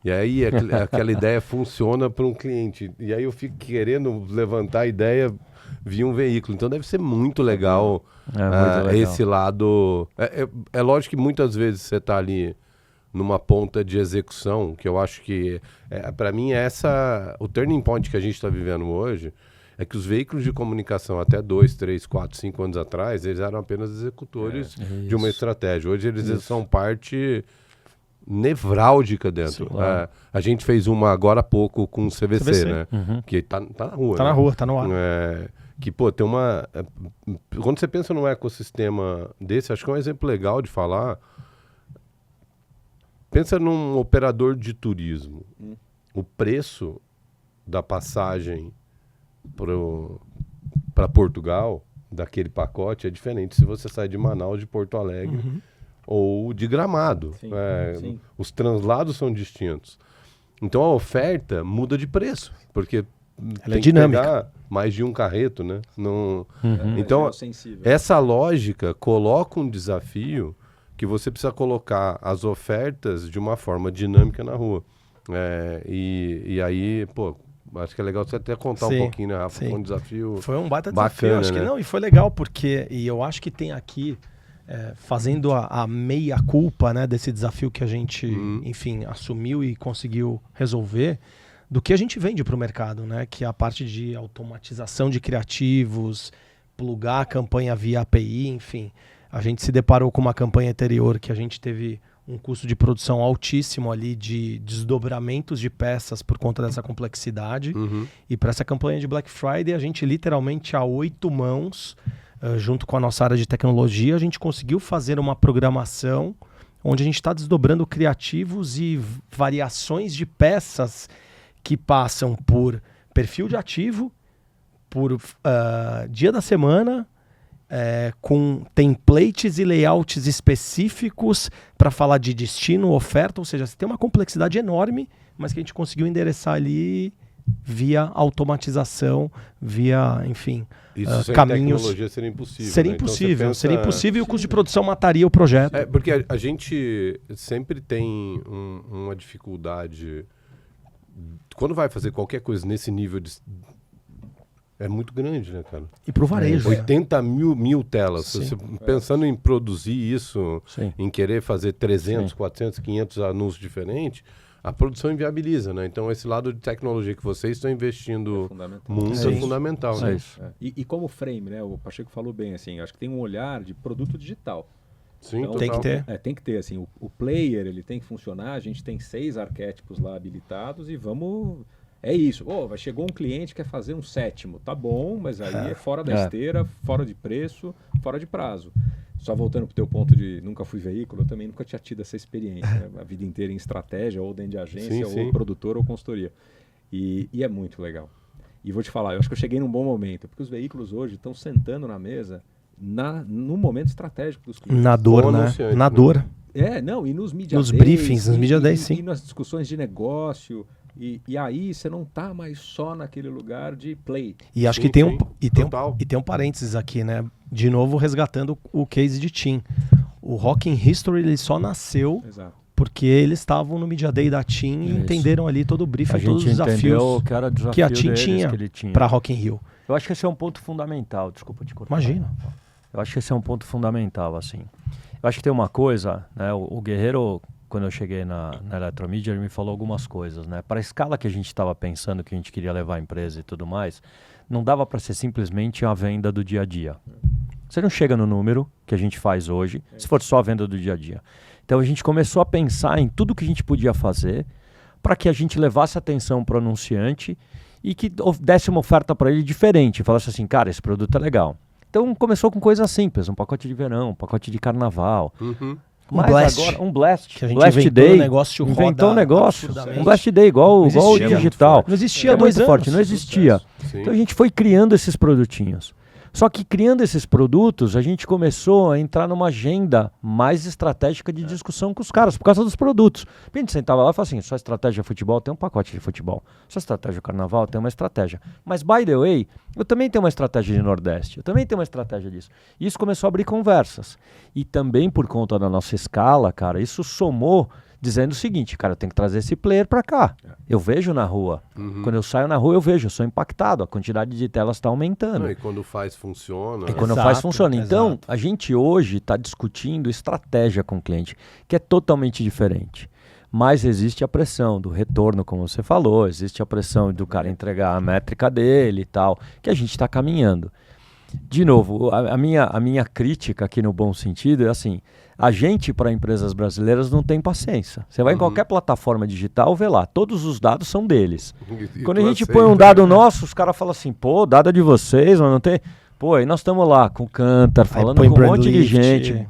E aí aquela ideia funciona para um cliente. E aí eu fico querendo levantar a ideia via um veículo. Então deve ser muito legal, muito legal. esse lado. É lógico que muitas vezes você está ali numa ponta de execução, que eu acho que, para mim, o turning point que a gente está vivendo hoje é que os veículos de comunicação até 2, 3, 4, 5 anos atrás, eles eram apenas executores de uma estratégia. Hoje eles são parte nevrálgica dentro. Sim, claro. A gente fez uma agora há pouco com o CVC, né? Que tá na rua. Tá né? na rua, tá no ar. Que, pô, tem uma... quando você pensa num ecossistema desse, acho que é um exemplo legal de falar. Pensa num operador de turismo. O preço da passagem para Portugal, daquele pacote, é diferente se você sai de Manaus, de Porto Alegre ou de Gramado. Sim. Os translados são distintos. Então a oferta muda de preço, porque Ela tem é dinâmica. que pegar mais de um carreto, né? É Então, sensível. essa lógica coloca um desafio que você precisa colocar as ofertas de uma forma dinâmica na rua. E aí, pô, acho que é legal você até contar um pouquinho, né, Rafa? Foi um desafio Foi um baita bacana, desafio, acho que né? não, e foi legal porque, e eu acho que tem aqui, fazendo a meia-culpa, né, desse desafio que a gente, enfim, assumiu e conseguiu resolver, do que a gente vende para o mercado, né, que é a parte de automatização de criativos, plugar a campanha via API, enfim. A gente se deparou com uma campanha anterior que a gente teve um custo de produção altíssimo ali de desdobramentos de peças por conta dessa complexidade. E para essa campanha de Black Friday, a gente literalmente a 8 mãos, junto com a nossa área de tecnologia, a gente conseguiu fazer uma programação onde a gente está desdobrando criativos e variações de peças que passam por perfil de ativo, por dia da semana, com templates e layouts específicos para falar de destino, oferta, ou seja, você tem uma complexidade enorme, mas que a gente conseguiu endereçar ali via automatização, via, enfim, Isso sem caminhos. tecnologia seria impossível. Seria né? Então, impossível, você pensa- seria impossível e o custo de produção mataria o projeto. Porque a gente sempre tem uma dificuldade. Quando vai fazer qualquer coisa nesse nível de. É muito grande, né, cara? E pro varejo. 80 mil telas. Sim. Você, pensando em produzir isso, Sim. em querer fazer 300, 400, 500 anúncios diferentes, a produção inviabiliza, né? Então, esse lado de tecnologia que vocês estão investindo fundamental. muito É é isso. fundamental, né? isso. E como frame, né? O Pacheco falou bem, assim, acho que tem um olhar de produto digital. Sim, Então, Tem que ter. tem que ter, assim, o player, ele tem que funcionar, a gente tem 6 arquétipos lá habilitados e vamos... É isso. Chegou um cliente que quer fazer um 7º, tá bom, mas aí é fora da esteira, fora de preço, fora de prazo. Só voltando pro teu ponto de nunca fui veículo, eu também nunca tinha tido essa experiência, né? A vida inteira em estratégia, ou dentro de agência, Sim. ou produtor, ou consultoria. E é muito legal. E vou te falar, eu acho que eu cheguei num bom momento, porque os veículos hoje estão sentando na mesa no momento estratégico dos clientes. Na dor, Ou né? anunciante, Na né? dor. E nos media Nos days, briefings, nos media days, sim. E nas discussões de negócio. E aí você não tá mais só naquele lugar de play. E acho Sim, que tem sim. Total. tem um parênteses aqui, né? De novo, resgatando o case de TIM. O Rock in History ele só nasceu Exato. porque eles estavam no Media Day da TIM e Isso. entenderam ali todo o briefing, A todos gente os entendeu desafios que era o desafio que a TIM deles, tinha que ele tinha. para Rock in Rio. Eu acho que esse é um ponto fundamental. Desculpa te cortar. Imagina. Eu acho que esse é um ponto fundamental, assim. Eu acho que tem uma coisa, né? O Guerreiro, quando eu cheguei na Eletromídia, ele me falou algumas coisas, né? Para a escala que a gente estava pensando, que a gente queria levar a empresa e tudo mais, não dava para ser simplesmente a venda do dia a dia. Você não chega no número que a gente faz hoje, se for só a venda do dia a dia. Então a gente começou a pensar em tudo que a gente podia fazer para que a gente levasse atenção para o anunciante e que desse uma oferta para ele diferente. Falasse assim, cara, esse produto é legal. Então começou com coisas simples, um pacote de verão, um pacote de carnaval. Mas Blast. agora, um Blast. Que a gente Blast inventou Day. um negócio roda Inventou um negócio. absurdamente. Um Blast Day igual o existia, digital. Não existia É há 2 muito anos. forte, não existia. Sim. Então a gente foi criando esses produtinhos. Só que criando esses produtos, a gente começou a entrar numa agenda mais estratégica de discussão com os caras, por causa dos produtos. A gente sentava lá e falava assim, sua estratégia futebol tem um pacote de futebol. Sua estratégia carnaval tem uma estratégia. Mas, by the way, eu também tenho uma estratégia de Nordeste. Eu também tenho uma estratégia disso. E isso começou a abrir conversas. E também por conta da nossa escala, cara, isso somou dizendo o seguinte, cara, eu tenho que trazer esse player para cá. Eu vejo na rua. Quando eu saio na rua, eu vejo, eu sou impactado. A quantidade de telas está aumentando. Não, e quando faz, funciona. E quando Exato, faz, funciona. Então, exato. a gente hoje está discutindo estratégia com o cliente, que é totalmente diferente. Mas existe a pressão do retorno, como você falou, existe a pressão do cara entregar a métrica dele e tal, que a gente está caminhando. De novo, a minha crítica aqui no bom sentido é assim, a gente para empresas brasileiras não tem paciência. Você vai em qualquer plataforma digital, vê lá, todos os dados são deles. E Quando a tu gente aceita, põe um dado né? nosso, os caras falam assim, pô, dado é de vocês, mas não tem... Pô, aí nós estamos lá com o Cantar, falando põe com um brand monte de lift. gente,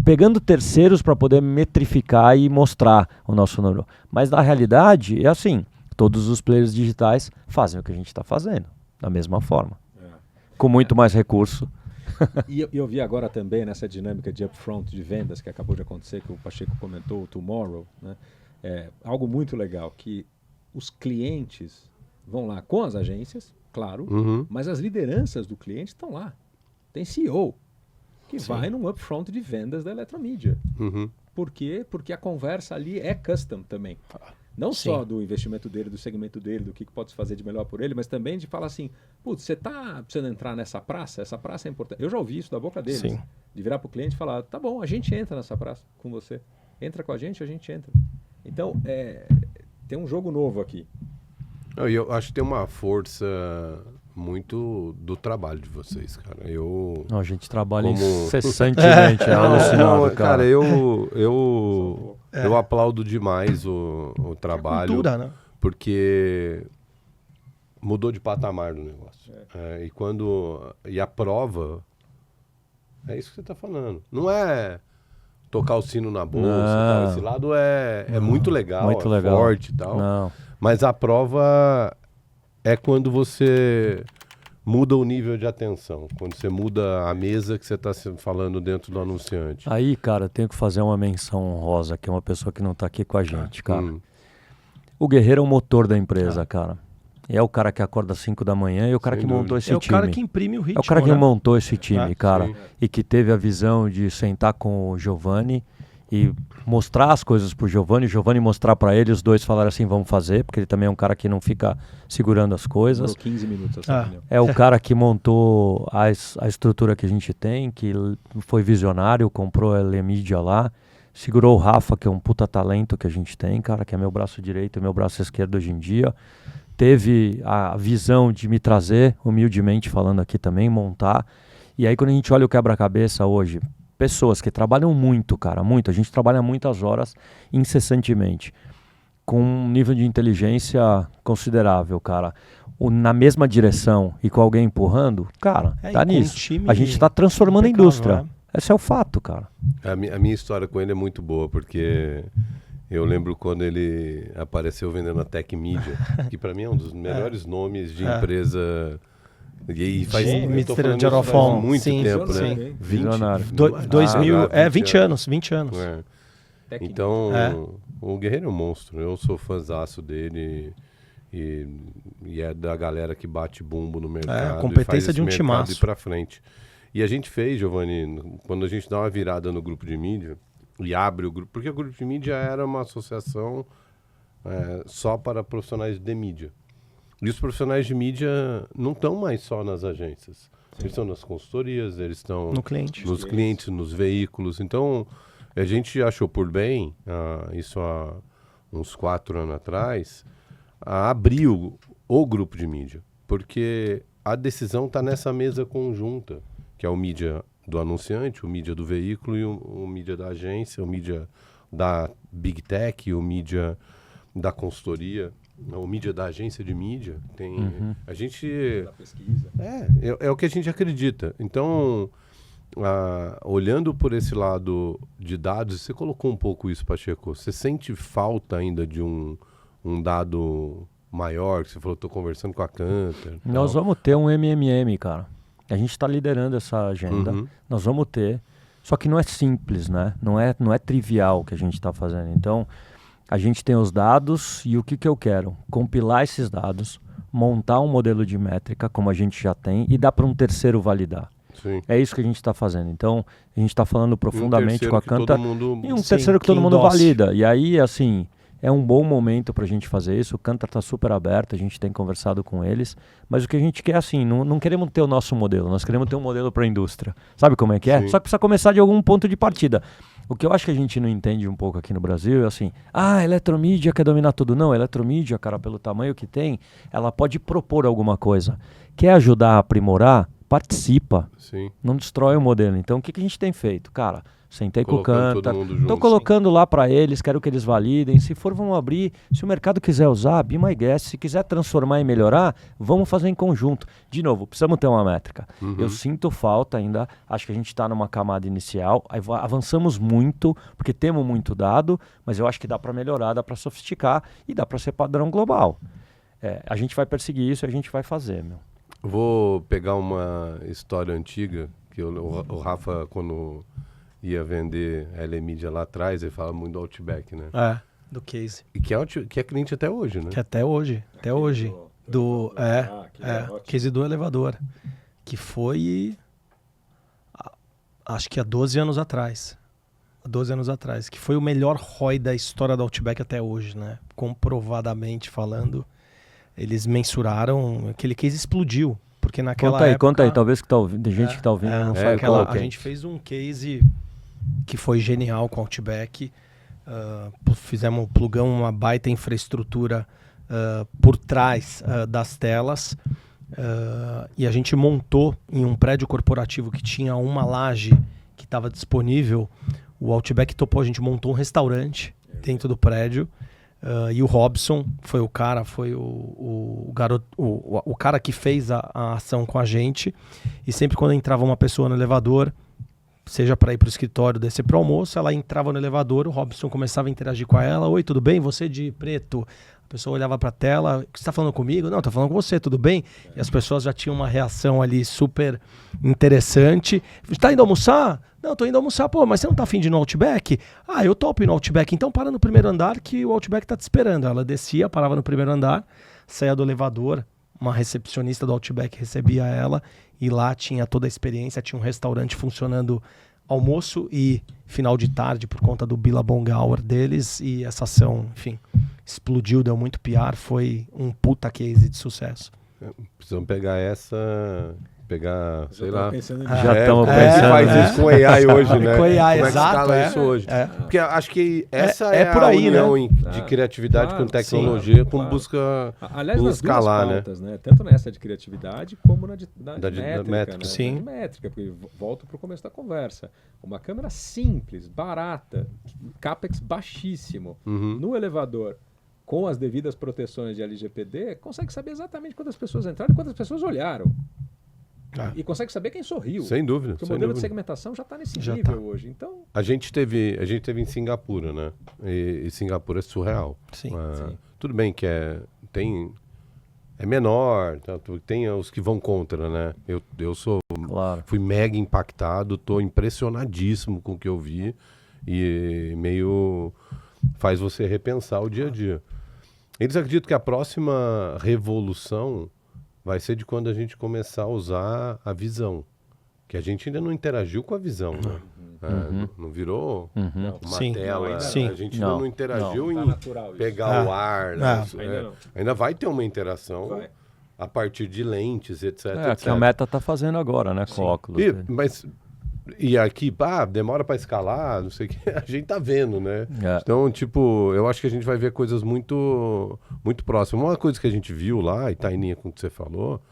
pegando terceiros para poder metrificar e mostrar o nosso número. Mas na realidade, é assim, todos os players digitais fazem o que a gente está fazendo, da mesma forma. Com muito mais recurso. E eu vi agora também nessa dinâmica de upfront de vendas que acabou de acontecer, que o Pacheco comentou, o Tomorrow, né? Algo muito legal, que os clientes vão lá com as agências, claro, mas as lideranças do cliente estão lá. Tem CEO que vai num upfront de vendas da Eletromídia. Por quê? Porque a conversa ali é custom também. Não só do investimento dele, do segmento dele, do que pode fazer de melhor por ele, mas também de falar assim, putz, você está precisando entrar nessa praça? Essa praça é importante. Eu já ouvi isso da boca deles. Sim. De virar para o cliente e falar, tá bom, a gente entra nessa praça com você. Entra com a gente entra. Então, tem um jogo novo aqui. Não, e eu acho que tem uma força muito do trabalho de vocês, cara. Não, a gente trabalha Como- incessantemente, é alucinado, cara. eu aplaudo demais o trabalho, Cultura, né? porque mudou de patamar do negócio. E a prova é isso que você está falando. Não é tocar o sino na bolsa, Não. e tal. Esse lado é muito legal, Muito legal. forte e tal. Não. Mas a prova é quando você muda o nível de atenção, quando você muda a mesa que você está falando dentro do anunciante. Aí, cara, eu tenho que fazer uma menção honrosa, que é uma pessoa que não tá aqui com a gente, cara. O Guerreiro é o motor da empresa, cara. É o cara que acorda às 5 da manhã e o cara Sem que montou dúvida. esse É o time. cara que imprime o ritmo, É o cara que né? montou esse time, cara. sim. E que teve a visão de sentar com o Giovanni e mostrar as coisas pro Giovanni, o Giovanni mostrar para ele, os dois falaram assim, vamos fazer, porque ele também é um cara que não fica segurando as coisas. Demorou 15 minutos essa reunião. É o cara que montou a estrutura que a gente tem, que foi visionário, comprou a Lemídia lá, segurou o Rafa, que é um puta talento que a gente tem, cara, que é meu braço direito e meu braço esquerdo hoje em dia. Teve a visão de me trazer, humildemente falando aqui também, montar. E aí quando a gente olha o quebra-cabeça hoje, pessoas que trabalham muito, cara, muito, a gente trabalha muitas horas incessantemente, com um nível de inteligência considerável, cara. Na mesma direção e com alguém empurrando, cara, É, tá e com um nisso. time A gente tá transformando a impecável, indústria. né? Esse é o fato, cara. A minha história com ele é muito boa, porque eu lembro quando ele apareceu vendendo a Tech Media, que para mim é um dos melhores nomes de empresa. E faz Sim, eu tô Mr. falando Zero isso faz Phone, muito sim, tempo, sim. né? Visionário. 20 anos, 20 anos. É. Técnico. Então, É. o Guerreiro é um monstro. Eu sou fãzaço dele e é da galera que bate bumbo no mercado. a competência e faz de esse um mercado timaço. ir pra frente. E a gente fez, Giovanni, quando a gente dá uma virada no grupo de mídia e abre o grupo, porque o grupo de mídia era uma associação só para profissionais de mídia. E os profissionais de mídia não estão mais só nas agências. Eles estão nas consultorias, eles estão No cliente. nos clientes, nos veículos. Então, a gente achou por bem, isso há uns 4 anos atrás, abrir o grupo de mídia. Porque a decisão está nessa mesa conjunta, que é o mídia do anunciante, o mídia do veículo e o mídia da agência, o mídia da Big Tech, o mídia da consultoria, o mídia da agência de mídia. A gente... Da pesquisa. É o que a gente acredita. Então, olhando por esse lado de dados, você colocou um pouco isso, Pacheco. Você sente falta ainda de um dado maior? Que você falou, estou conversando com a Cantar. Nós vamos ter um MMM, cara. A gente está liderando essa agenda. Nós vamos ter. Só que não é simples, né? Não é trivial o que a gente está fazendo. Então, a gente tem os dados e o que eu quero? Compilar esses dados, montar um modelo de métrica, como a gente já tem, e dar para um terceiro validar. Sim. É isso que a gente está fazendo. Então, a gente está falando profundamente com a Kantar. E um Sim, terceiro que que todo mundo endosse. valida. E aí, assim, é um bom momento para a gente fazer isso. O Kantar está super aberto, a gente tem conversado com eles. Mas o que a gente quer, assim, não queremos ter o nosso modelo, nós queremos ter um modelo para a indústria. Sabe como é que é? Sim. Só que precisa começar de algum ponto de partida. O que eu acho que a gente não entende um pouco aqui no Brasil é assim, a eletromídia quer dominar tudo. Não, a eletromídia, cara, pelo tamanho que tem, ela pode propor alguma coisa. Quer ajudar a aprimorar? Participa. Sim. Não destrói o modelo. Então, o que a gente tem feito? Cara, sentei com o Colocando Kantar, todo mundo junto. estou colocando lá para eles, quero que eles validem. Se for, vamos abrir. Se o mercado quiser usar, be my guest. Se quiser transformar e melhorar, vamos fazer em conjunto. De novo, precisamos ter uma métrica. Uhum. Eu sinto falta ainda, acho que a gente está numa camada inicial, avançamos muito, porque temos muito dado, mas eu acho que dá para melhorar, dá para sofisticar e dá para ser padrão global. A gente vai perseguir isso e a gente vai fazer, meu. Vou pegar uma história antiga, que o Rafa, quando ia vender a LMedia lá atrás, ele fala muito do Outback, né? Do case. E que é cliente até hoje, né? Que até hoje. Case do elevador. Que foi, acho que há 12 anos atrás. Que foi o melhor ROI da história da Outback até hoje, né? Comprovadamente falando. Eles mensuraram, aquele case explodiu, porque naquela época... Conta aí, talvez que tem gente que tá ouvindo não sabe qual a gente fez um case que foi genial com o Outback, plugamos uma baita infraestrutura por trás das telas, e a gente montou em um prédio corporativo que tinha uma laje que estava disponível, o Outback topou, a gente montou um restaurante dentro do prédio. E o Robson foi o cara, o garoto, o cara que fez a ação com a gente. E sempre quando entrava uma pessoa no elevador, seja para ir para o escritório, descer para o almoço, ela entrava no elevador, o Robson começava a interagir com ela. Oi, tudo bem? Você de preto? A pessoa olhava para a tela, você está falando comigo? Não, estou falando com você, tudo bem? E as pessoas já tinham uma reação ali super interessante. Está indo almoçar? Não, tô indo almoçar. Pô, mas você não tá afim de ir no Outback? Ah, eu topo ir no Outback. Então para no primeiro andar que o Outback tá te esperando. Ela descia, parava no primeiro andar, saía do elevador, uma recepcionista do Outback recebia ela e lá tinha toda a experiência, tinha um restaurante funcionando almoço e final de tarde por conta do Billabong Hour deles, e essa ação, enfim, explodiu, deu muito PR, foi um puta case de sucesso. Precisamos pegar sei lá. Já estamos pensando. Faz isso com AI hoje, né? Com AI, Como exato. é que escala isso hoje? Porque acho que essa é por a aí, união né? de criatividade Claro, com tecnologia, sim, com claro. busca Aliás, em nas escalar, duas pautas, né? Tanto nessa de criatividade como na de métrica. métrica. Né? Sim. De métrica, porque volto para o começo da conversa. Uma câmera simples, barata, capex baixíssimo, no elevador, com as devidas proteções de LGPD, consegue saber exatamente quantas pessoas entraram e quantas pessoas olharam. E consegue saber quem sorriu. Sem dúvida. Porque o sem modelo de dúvida. segmentação já está nesse Já nível tá. hoje. Então, A gente teve em Singapura, né? E Singapura é surreal. Sim. Sim. Tudo bem que é menor, tem os que vão contra, né? Eu Claro. fui mega impactado, tô impressionadíssimo com o que eu vi e meio faz você repensar o dia a dia. Eles acreditam que a próxima revolução vai ser de quando a gente começar a usar a visão, que a gente ainda não interagiu com a visão, né? Não virou uma Sim. tela, Não, sim. a gente Não. ainda não interagiu tá em natural isso. pegar o ar, né? Ainda não. Ainda vai ter uma interação Vai. a partir de lentes, etc. etc. Que a Meta tá fazendo agora, né, com óculos. E aqui, demora para escalar, não sei o que, a gente tá vendo, né? É. Então, tipo, eu acho que a gente vai ver coisas muito, muito próximas. Uma coisa que a gente viu lá, e tá em linha com o que você falou,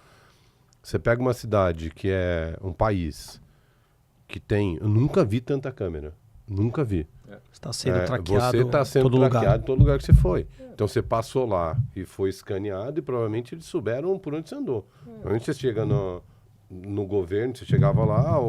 você pega uma cidade que é um país que tem... Eu nunca vi tanta câmera. Nunca vi. Está sendo traqueado Você está sendo todo traqueado lugar. em todo lugar que você foi. Então você passou lá e foi escaneado e provavelmente eles souberam por onde você andou. Provavelmente você chega no governo, você chegava lá,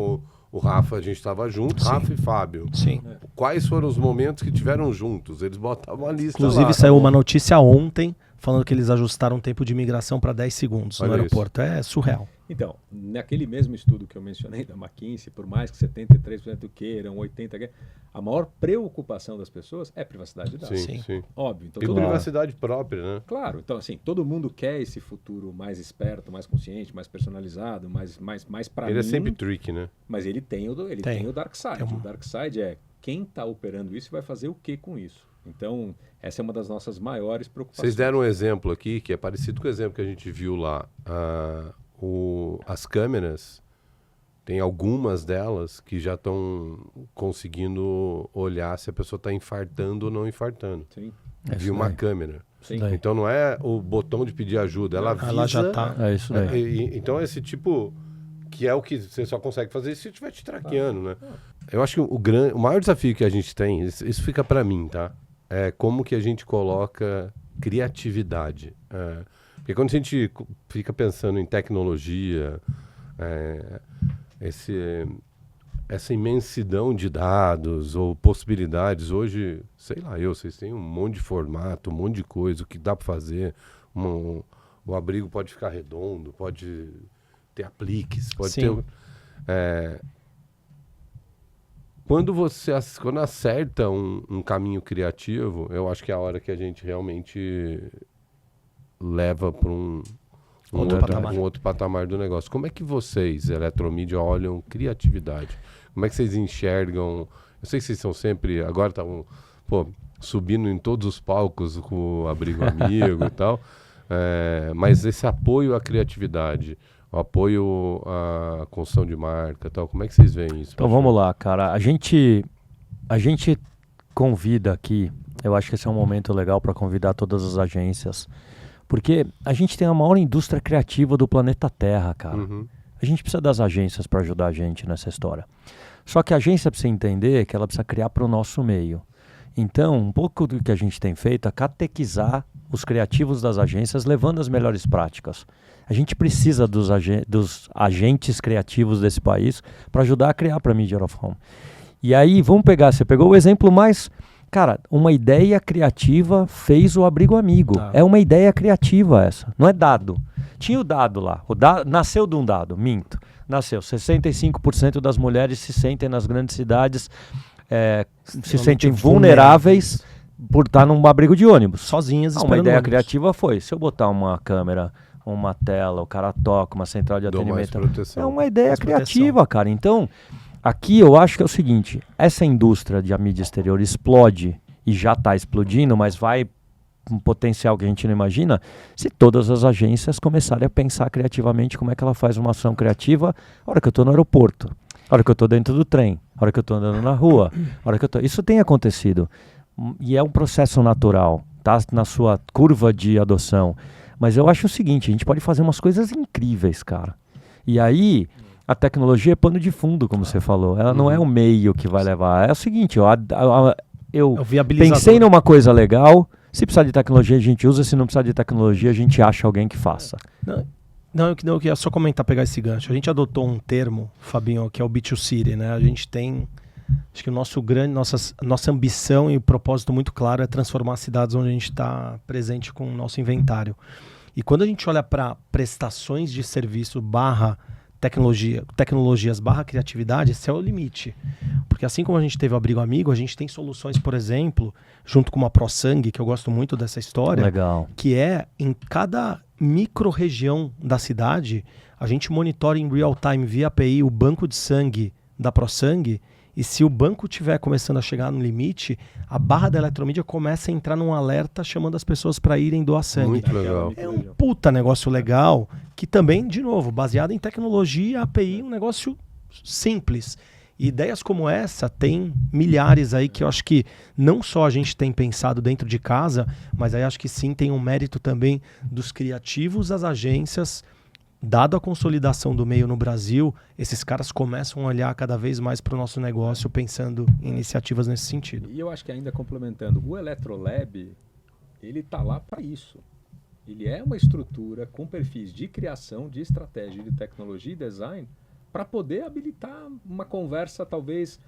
o Rafa, a gente estava junto, Sim. Rafa e Fábio. Sim. Quais foram os momentos que tiveram juntos? Eles botavam a lista Inclusive lá. saiu uma notícia ontem falando que eles ajustaram o tempo de migração para 10 segundos no Olha aeroporto. É surreal. Então, naquele mesmo estudo que eu mencionei da McKinsey, por mais que 73% queiram, 80% queiram, a maior preocupação das pessoas é privacidade de dados. Sim, sim. Óbvio. Então, E todo mundo, privacidade própria, né? claro, então assim, todo mundo quer esse futuro mais esperto, mais consciente, mais personalizado, mais para mim. Ele é sempre tricky, né? Mas ele tem o dark side. Tem O dark side é quem está operando isso e vai fazer o que com isso. Então, essa é uma das nossas maiores preocupações. Vocês deram um exemplo aqui que é parecido com o exemplo que a gente viu lá. As câmeras, tem algumas delas que já estão conseguindo olhar se a pessoa está infartando ou não infartando. Sim. De uma câmera. Sim. Daí. Então não é o botão de pedir ajuda, ela avisa. Ela já tá. É isso daí. Então esse tipo, que é o que você só consegue fazer se estiver te traqueando, né? Eu acho que o maior desafio que a gente tem, isso fica para mim, tá? É como que a gente coloca criatividade. Porque quando a gente fica pensando em tecnologia, essa imensidão de dados ou possibilidades, hoje, sei lá, vocês têm um monte de formato, um monte de coisa, o que dá para fazer. O abrigo pode ficar redondo, pode ter apliques, pode Sim. ter... Quando acerta um caminho criativo, eu acho que é a hora que a gente realmente leva para um outro patamar do negócio. Como é que vocês, Eletromídia, olham criatividade? Como é que vocês enxergam? Eu sei que vocês são sempre... Agora estavam subindo em todos os palcos com o Abrigo Amigo e tal. Mas esse apoio à criatividade, o apoio à construção de marca e tal, como é que vocês veem isso? Então vamos lá, cara. A gente convida aqui, eu acho que esse é um momento legal para convidar todas as agências, porque a gente tem a maior indústria criativa do planeta Terra, cara. Uhum. A gente precisa das agências para ajudar a gente nessa história. Só que a agência precisa entender que ela precisa criar para o nosso meio. Então, um pouco do que a gente tem feito é catequizar os criativos das agências, levando as melhores práticas. A gente precisa dos agentes criativos desse país para ajudar a criar para a Media Out of Home. E aí, vamos pegar, você pegou o exemplo mais... Cara, uma ideia criativa fez o Abrigo Amigo. É uma ideia criativa essa, não é dado. Tinha o dado lá, nasceu de um dado, minto. Nasceu, 65% das mulheres se sentem nas grandes cidades, se sentem vulneráveis por estar num abrigo de ônibus. Sozinhas esperando uma ideia ônibus. criativa foi, se eu botar uma câmera, uma tela, o cara toca, uma central de Dou mais atendimento. proteção. É uma ideia Mais criativa, cara. Então, aqui eu acho que é o seguinte, essa indústria de mídia exterior explode e já está explodindo, mas vai um potencial que a gente não imagina, se todas as agências começarem a pensar criativamente como é que ela faz uma ação criativa a hora que eu estou no aeroporto, a hora que eu estou dentro do trem, a hora que eu estou andando na rua, a hora que eu tô... Isso tem acontecido. E é um processo natural, tá na sua curva de adoção. Mas eu acho o seguinte, a gente pode fazer umas coisas incríveis, cara. E aí, a tecnologia é pano de fundo, como você falou. Ela não é o meio que vai levar. É o seguinte, eu pensei numa coisa legal, se precisar de tecnologia a gente usa, se não precisar de tecnologia a gente acha alguém que faça. Não, eu queria só comentar, pegar esse gancho. A gente adotou um termo, Fabinho, que é o B2C, né? A gente tem... Acho que nossa ambição e o propósito muito claro é transformar as cidades onde a gente está presente com o nosso inventário. E quando a gente olha para prestações de serviço tecnologias / criatividade, esse é o limite. Porque assim como a gente teve o Abrigo Amigo, a gente tem soluções, por exemplo, junto com uma ProSangue, que eu gosto muito dessa história, Legal. que é em cada micro-região da cidade, a gente monitora em real time via API o banco de sangue da ProSangue. E se o banco estiver começando a chegar no limite, a barra da Eletromídia começa a entrar num alerta chamando as pessoas para irem doar sangue. Muito legal. É um puta negócio legal, que também, de novo, baseado em tecnologia, API, um negócio simples. E ideias como essa tem milhares aí que eu acho que não só a gente tem pensado dentro de casa, mas aí acho que sim tem um mérito também dos criativos das agências. Dado a consolidação do meio no Brasil, esses caras começam a olhar cada vez mais para o nosso negócio pensando em iniciativas nesse sentido. E eu acho que ainda complementando, o Eletrolab, ele está lá para isso. Ele é uma estrutura com perfis de criação, de estratégia, de tecnologia e design para poder habilitar uma conversa talvez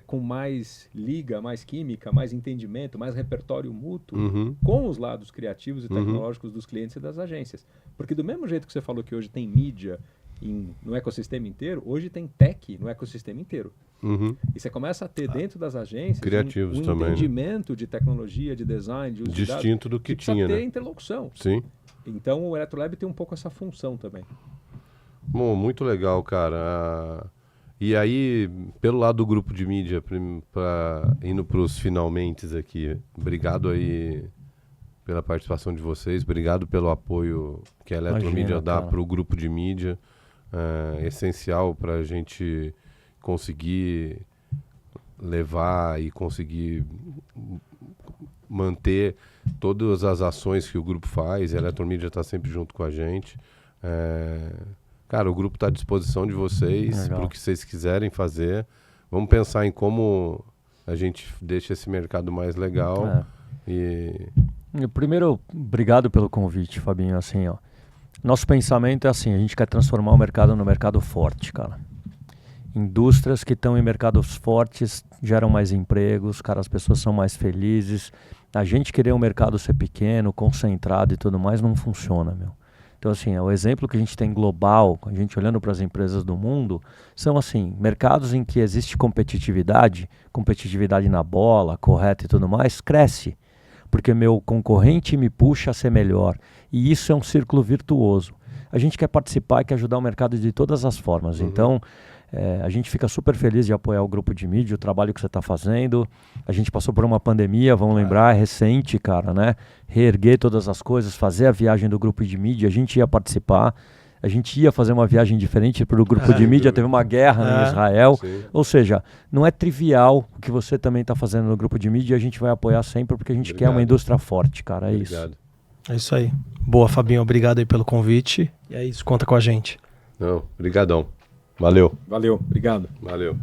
com mais liga, mais química, mais entendimento, mais repertório mútuo Uhum. com os lados criativos e tecnológicos dos clientes e das agências. Porque do mesmo jeito que você falou que hoje tem mídia no ecossistema inteiro, hoje tem tech no ecossistema inteiro. Uhum. E você começa a ter dentro das agências Criativos um também, né? entendimento de tecnologia, de design, de uso de dados, Distinto do que precisa tinha, ter né? interlocução. Sim. Então o Eletrolab tem um pouco essa função também. Bom, muito legal, cara. E aí, pelo lado do grupo de mídia, indo para os finalmente aqui, obrigado aí pela participação de vocês, obrigado pelo apoio que a Eletromídia Imagina, dá cara. para o grupo de mídia, essencial para a gente conseguir levar e conseguir manter todas as ações que o grupo faz. A Eletromídia está sempre junto com a gente. Cara, o grupo está à disposição de vocês Legal. para o que vocês quiserem fazer. Vamos pensar em como a gente deixa esse mercado mais legal. E Primeiro, obrigado pelo convite, Fabinho. Assim, ó, nosso pensamento é assim, a gente quer transformar o mercado no mercado forte, cara. Indústrias que estão em mercados fortes geram mais empregos, cara, as pessoas são mais felizes. A gente querer um mercado ser pequeno, concentrado e tudo mais, não funciona, meu. Então, assim, o exemplo que a gente tem global, a gente olhando para as empresas do mundo, são, assim, mercados em que existe competitividade na bola, correta e tudo mais, cresce. Porque meu concorrente me puxa a ser melhor. E isso é um círculo virtuoso. A gente quer participar e quer ajudar o mercado de todas as formas. Uhum. Então, a gente fica super feliz de apoiar o grupo de mídia, o trabalho que você está fazendo. A gente passou por uma pandemia, vamos lembrar, é recente, cara, né? Reerguer todas as coisas, fazer a viagem do grupo de mídia, a gente ia participar. A gente ia fazer uma viagem diferente para o grupo de mídia, teve uma guerra em Israel. sim. Ou seja, não é trivial o que você também está fazendo no grupo de mídia, a gente vai apoiar sempre porque a gente quer uma indústria forte, cara, é isso. Obrigado. É isso aí. Boa, Fabinho, obrigado aí pelo convite. E é isso, conta com a gente. Não, brigadão. Valeu. Valeu, obrigado. Valeu.